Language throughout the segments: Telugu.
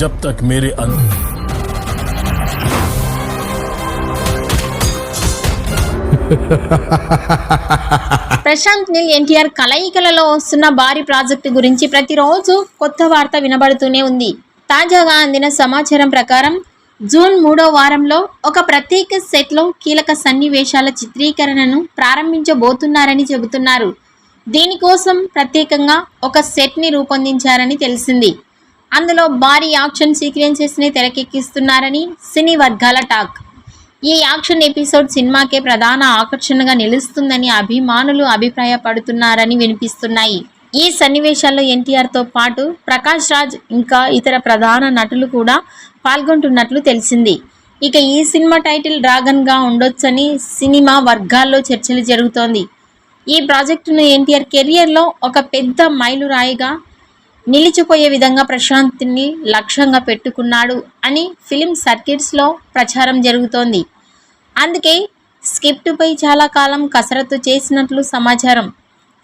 जब तक मेरे ప్రశాంత్ నీల్ ఎన్టీఆర్ కలయికలలో వస్తున్న భారీ ప్రాజెక్టు గురించి ప్రతిరోజు కొత్త వార్త వినబడుతూనే ఉంది. తాజాగా అందిన సమాచారం ప్రకారం జూన్ 3వ వారంలో ఒక ప్రత్యేక సెట్లో కీలక సన్నివేశాల చిత్రీకరణను ప్రారంభించబోతున్నారని చెబుతున్నారు. దీనికోసం ప్రత్యేకంగా ఒక సెట్ని రూపొందించారని తెలిసింది. అందులో భారీ యాక్షన్ సీక్వెన్సెస్ని తెరకెక్కిస్తున్నారని సినీ వర్గాల టాక్. ఈ యాక్షన్ ఎపిసోడ్ సినిమాకే ప్రధాన ఆకర్షణగా నిలుస్తుందని అభిమానులు అభిప్రాయపడుతున్నారని వినిపిస్తున్నాయి. ఈ సన్నివేశాల్లో ఎన్టీఆర్తో పాటు ప్రకాష్ రాజ్ ఇంకా ఇతర ప్రధాన నటులు కూడా పాల్గొంటున్నట్లు తెలిసింది. ఇక ఈ సినిమా టైటిల్ డ్రాగన్గా ఉండొచ్చని సినిమా వర్గాల్లో చర్చలు జరుగుతోంది. ఈ ప్రాజెక్టును ఎన్టీఆర్ కెరియర్లో ఒక పెద్ద మైలురాయిగా నిలిచిపోయే విధంగా ప్రశాంత్ని లక్ష్యంగా పెట్టుకున్నాడు అని ఫిలిం సర్కిట్స్లో ప్రచారం జరుగుతోంది. అందుకే స్క్రిప్టుపై చాలా కాలం కసరత్తు చేసినట్లు సమాచారం.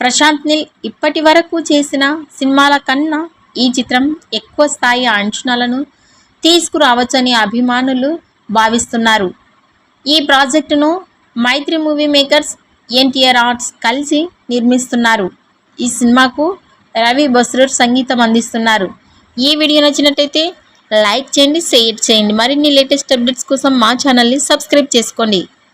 ప్రశాంత్ నీల్ ఇప్పటి వరకు చేసిన సినిమాల కన్నా ఈ చిత్రం ఎక్కువ స్థాయి అంచనాలను తీసుకురావచ్చని అభిమానులు భావిస్తున్నారు. ఈ ప్రాజెక్టును మైత్రి మూవీ మేకర్స్, ఎన్టీఆర్ ఆర్ట్స్ కలిసి నిర్మిస్తున్నారు. ఈ సినిమాకు రవి బస్రూర్ సంగీతం అందిస్తున్నారు. ఈ వీడియో నచ్చినట్టయితే లైక్ చేయండి, షేర్ చేయండి. మరిన్ని లేటెస్ట్ అప్డేట్స్ కోసం మా ఛానల్ని సబ్స్క్రైబ్ చేసుకోండి.